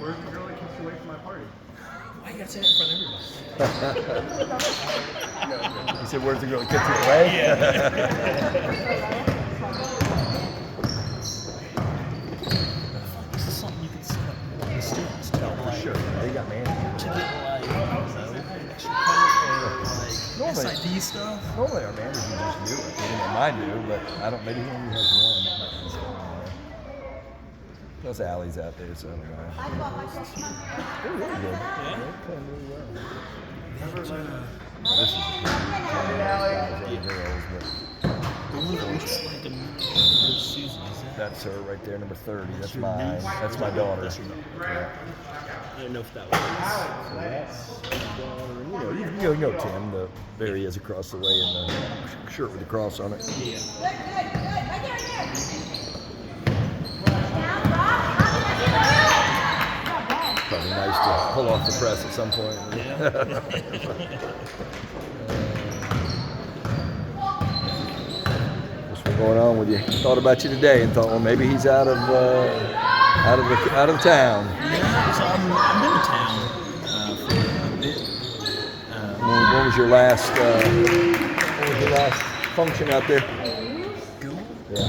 Where's the girl that keeps you away from my party? Why you gotta say that in front of everybody? You said, where's the girl that keeps you away? Yeah. This is something you can set up with the students too. For sure. They got managers. To get like, extra credit or like SID stuff. Normally our managers just do it. Mine do, but I don't. Maybe he only has one. Plus Allie's out there, so I don't know. They're really good. Yeah. They're playing really well. This is a good guys and girls, but The one that looks like a Susan, is that? that's her right there, number 30. That's your mine. niece? That's my daughter. That's your daughter. Yeah. I didn't know if that was. So that's my daughter. You know Tim. There he is across the way in the shirt with the cross on it. Yeah. Probably nice to pull off the press at some point. Yeah. What's been going on with you? Thought about you today and thought, well, maybe he's out of town. Yeah, so I've been to town for a bit. What was your last function out there? Go? Yeah.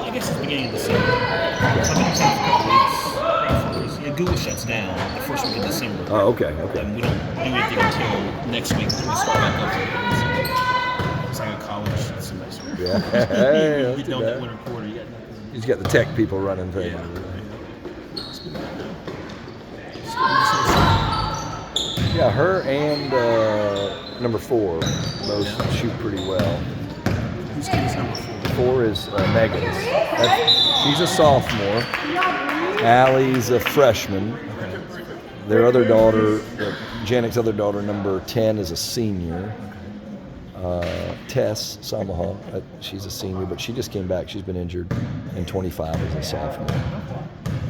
I guess it's the beginning of December. So I've been in town for a couple weeks. Yeah, Google shuts down the first week of December. Oh, okay. And we don't do anything until next week when we start back up. It's like a college semester. Yeah. Hey, you not get too done that bad. winter quarter, you got nothing. He's got the tech people running things. Yeah. It's been good. Yeah, her and number 4 both shoot pretty well. Whose kid is number 4? 4 is Megan's. She's a sophomore. Allie's a freshman. Their other daughter, Janek's other daughter, number 10, is a senior. Tess Samaha, she's a senior, but she just came back. She's been injured, and 25 is a sophomore.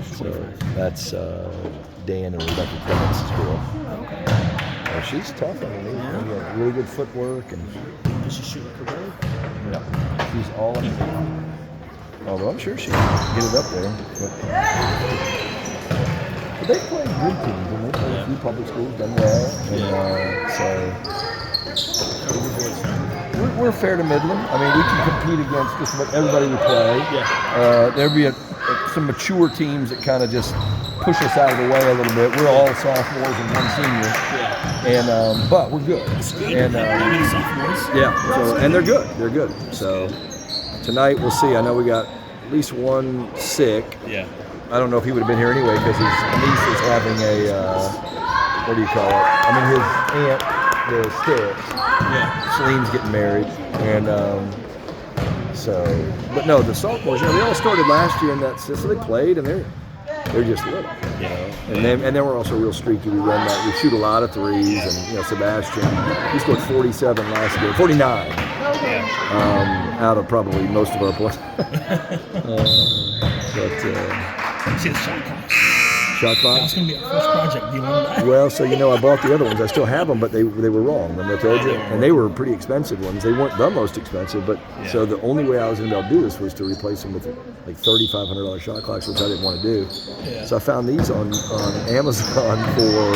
So that's Dan and Rebecca Clements' girl. She's tough. I mean, they got really good footwork, and Does she shoot like a bird? she's all in. Although I'm sure she can get it up there. But they play good teams, and they play a few public schools, done well. And, we're fair to middling. I mean, we can compete against just about everybody we play. Yeah. There'll be some mature teams that kind of just push us out of the way a little bit. We're all sophomores and one senior. Yeah. And but we're good. And Many sophomores. yeah, so and they're good. They're good. So tonight we'll see. I know we got at least one sick. Yeah. I don't know if he would have been here anyway because his niece is having a what do you call it? I mean his aunt, the Sticks. Yeah. Celine's getting married, and but no, the sophomores. They all started last year, and so they played, and they're just little. And then we're also real streaky. We run that. We shoot a lot of threes, and Sebastian, he scored 47 last year, 49 out of probably most of our points. See the shot clock. Shot clock. That's going to be our first project. Do you want that? Well, so I bought the other ones. I still have them, but they were wrong. Remember I told you? And they were pretty expensive ones. They weren't the most expensive, but so the only way I was going to be able to do this was to replace them with like $3,500 shot clocks, which I didn't want to do. Yeah. So I found these on Amazon for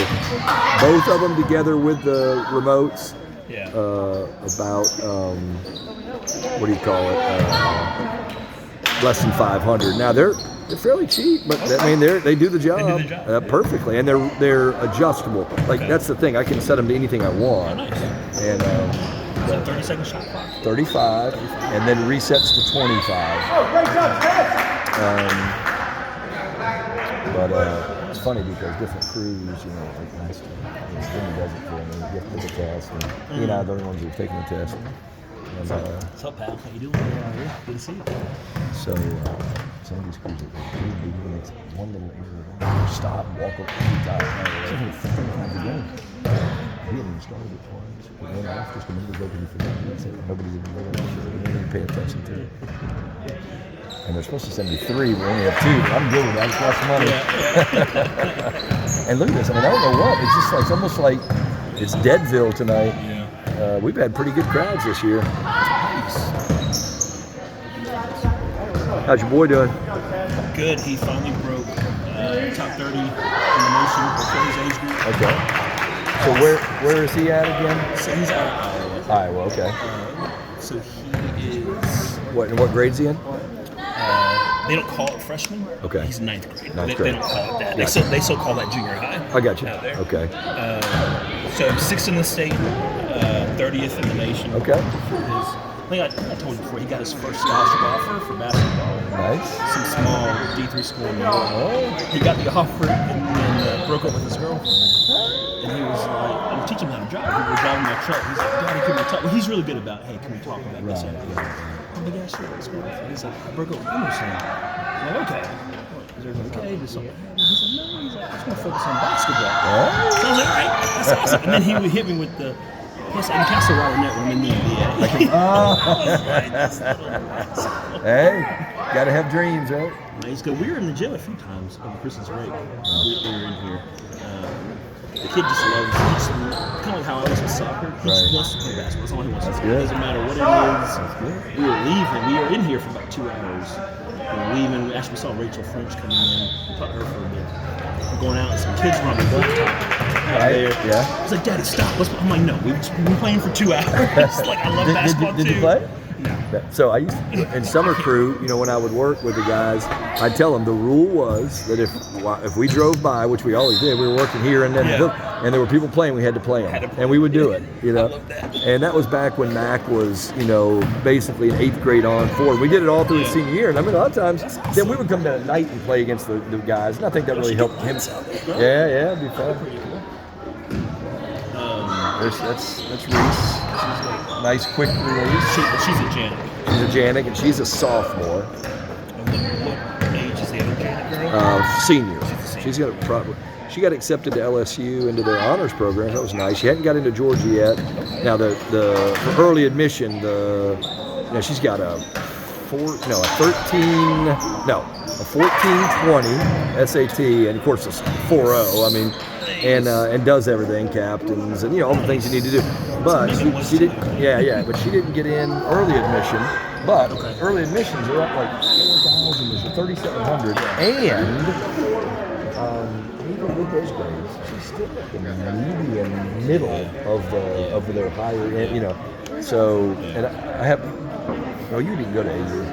both of them together with the remotes. Yeah. About what do you call it? Less than 500. Now they're fairly cheap, but I mean they do the job, perfectly, and they're adjustable. Like that's the thing, I can set them to anything I want. Nice. And So 30-second shot clock. 35, and then resets to 25. But it's funny because different crews, like last year, Jimmy does it for me. You have to take a test, and he and I are the only ones who are taking the test. And, What's up, pal? How you doing? Yeah, good to see you. so some of these crews are really big. One little error, stop, walk up 3 times. He hadn't even started it twice. It went off just a minute ago because he forgot. Nobody's even looking at it. They didn't even pay attention to it. And they're supposed to send me 3, we only have 2. But I'm good with that. It's lots of money. And look at this. I mean, I don't know what. It's just like, it's almost like it's Deadville tonight. Yeah. We've had pretty good crowds this year. How's your boy doing? Good. good. He finally broke top 30 in the nation for his age group. Okay. So where is he at again? So he's out of Iowa. Iowa. Okay. So he is. What grade is he in? They don't call it freshman. Okay. He's ninth grade. Ninth They grade. don't call it that. Gotcha. They still call that junior high. I got you. Out there. Okay. So 6th in the state, 30th in the nation. Okay. I think I told you before, he got his first scholarship offer for basketball. Nice. Some small D3 school in New York. Oh. He got the offer and then broke up with his girlfriend. And he was like, I'm teaching him how to drive. We were driving my truck. He's like, Daddy, can we talk? Well, he's really good about, hey, can we talk about this? Right. I'm like, yeah, sure, let's go. He's like, I broke up with Emerson. I'm like, okay. Is everything okay? Did something happen? He's like, no. He's like, I just want to focus on basketball. Oh. So I was like, all right, that's awesome. And then he would hit me with the, yes, I can cast a wire net when I'm in the NBA. Hey, gotta have dreams, right? He's good. We were in the gym a few times over Christmas break. We were in here. The kid just loves, kind of like how I was with soccer. He just Right. wants to play basketball. That's all he wants to do. good. It doesn't matter what it is. We were leaving. We were in here for about 2 hours. We were leaving. Actually, we saw Rachel French coming in. We talked to her for a bit. We're going out, and some kids were on the blacktop out Right, there. yeah. I was like, Daddy, stop. I'm like, no. We've been playing for 2 hours. Like, I love basketball did too. you play? No. So I used to, in summer crew, when I would work with the guys, I'd tell them the rule was that if we drove by, which we always did, we were working here and then, and there were people playing, we had to play them, and we would do it, I love that. And that was back when Mac was, basically in 8th grade on forward. We did it all through his senior year, and I mean, a lot of times, then we would come down at night and play against the guys, and I think that really helped him. Yeah, it'd be fun. That's Reese. Nice quick release. She's a Janet. She's a Janik, and she's a sophomore. What age is the other Janet girl? Senior. She got accepted to LSU into their honors program. That was nice. She hadn't got into Georgia yet. Now for early admission, she's got a 1420 SAT, and of course it's 4.0. I mean, and does everything, captains, and all the things you need to do. But she didn't. But she didn't get in early admission. But early admissions are up like 4,000, 3,700, and even with those grades, she's still at the median middle of their higher end. So, and I have. No, you didn't go to AU.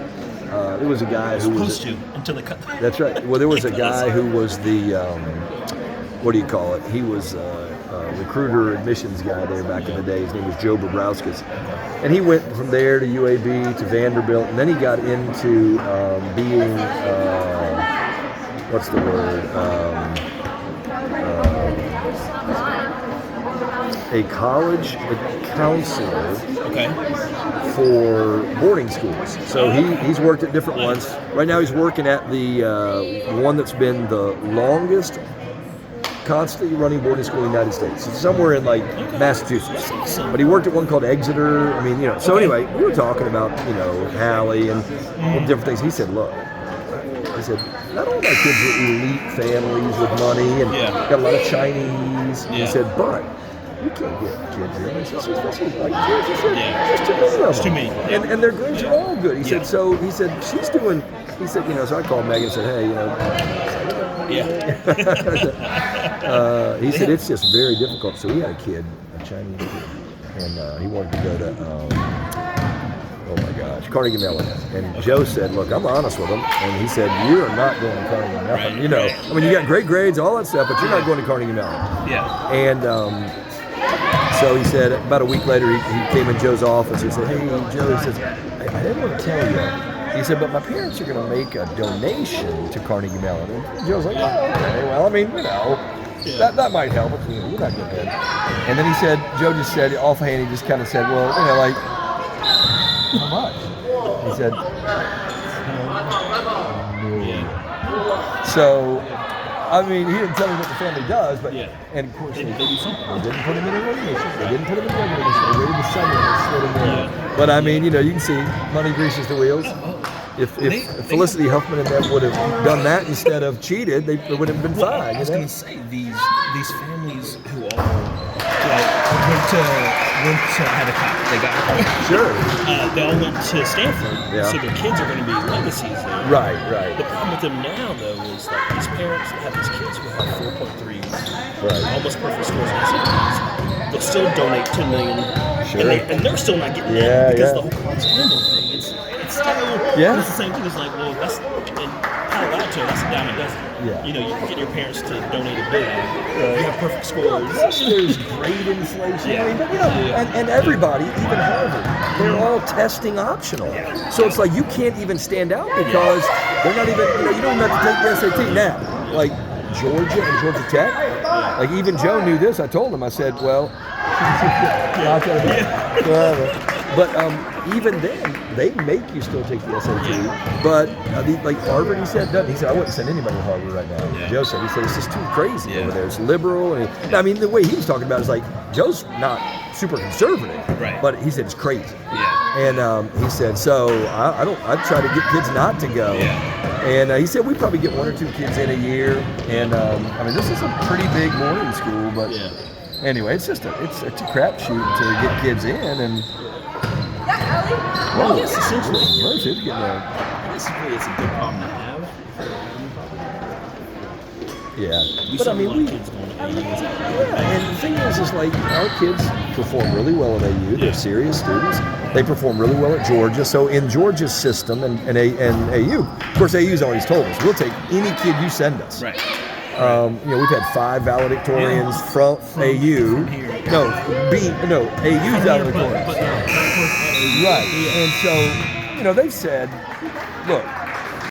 There was a guy who was supposed to until they cut. That's right. Well, there was a guy who was the what do you call it? He was a recruiter admissions guy there back in the day. His name was Joe Bobrowskis. And he went from there to UAB to Vanderbilt, and then he got into being, what's the word? A college counselor for boarding schools. So he's worked at different ones. Right now he's working at the one that's been the longest constantly running boarding school in the United States. It's somewhere in like Massachusetts. But he worked at one called Exeter. I mean, so anyway, we were talking about, Hallie and different things. He said, look, not all my kids are elite families with money and got a lot of Chinese. He said, but you can't get kids in. He said, especially white kids. He said, there's too many of them. It's too many. And their grades are all good. He said, so she's doing, so I called Megan and said, hey, he said it's just very difficult. So he had a kid, a Chinese kid, and he wanted to go to, oh my gosh, Carnegie Mellon. And Joe said, look, I'm honest with him. And he said, you are not going to Carnegie Mellon. I mean, you got great grades, all that stuff, but you're not going to Carnegie Mellon. Yeah. And so he said, about a week later, he came in Joe's office. He said, hey, Joe, he says, I didn't want to tell you. He said, but my parents are going to make a donation to Carnegie Mellon. And Joe's like, oh, okay, well, I mean, that might help. You're not getting paid. And then he said, Joe just said, offhand, he just kind of said, well, how much? He said, So, I mean, he didn't tell me what the family does, but, and of course, they do something. They didn't put him in a regular admission. They didn't put him in a regular admission. They waited the summer and they slid him in. But I mean, you can see money greases the wheels. If Felicity Huffman and them would have done that instead of cheated, they would have been fine. I was going to say, these families who are like They got Sure. they all went to Stanford, Yeah. so their kids are going to be legacies there. Right. The problem with them now, though, is that these parents that have these kids who have 4.3s, Right. almost perfect scores in SATs, they'll still donate $10 million, Sure. and they're still not getting Yeah, that because yeah. the whole college handle thing. It's still Yeah. it's the same thing. It's like, well, that's in Palo Alto, that's a dime a dozen. Yeah. You know, you can get your parents to donate $1 billion. You have perfect scores. Plus, there's grade inflation. Yeah. I mean, but, you know, and everybody, even Harvard, they're all testing optional. So it's like you can't even stand out because they're not even, you don't even have to take the SAT now. Like Georgia and Georgia Tech, like even Joe knew this. I told him, I said, well, I'll tell you. But even then, they make you still take the SAT. But like Harvard, he said, doesn't. He said, I wouldn't send anybody to Harvard right now. Yeah. Joe said, it's just too crazy Yeah. over there. It's liberal. And I mean, the way he was talking about it is like, Joe's not super conservative. Right. But he said it's crazy. Yeah. And he said, so I try to get kids not to go. Yeah. And he said we probably get 1 or 2 kids in a year. And I mean, this is a pretty big morning school, but anyway, it's a crapshoot to get kids in. And Well, yes, essentially. Mercy, it's getting Basically, it's a good problem to have. yeah. We But saw I mean, a lot of kids going to AUs. yeah, and the thing is like our kids perform really well at AU. They're serious students. They perform really well at Georgia. So in Georgia's system and AU, of course, AU's always told us we'll take any kid you send us. Right. We've had 5 valedictorians from AU. AU's valedictorians. But Right. And so, they've said, look,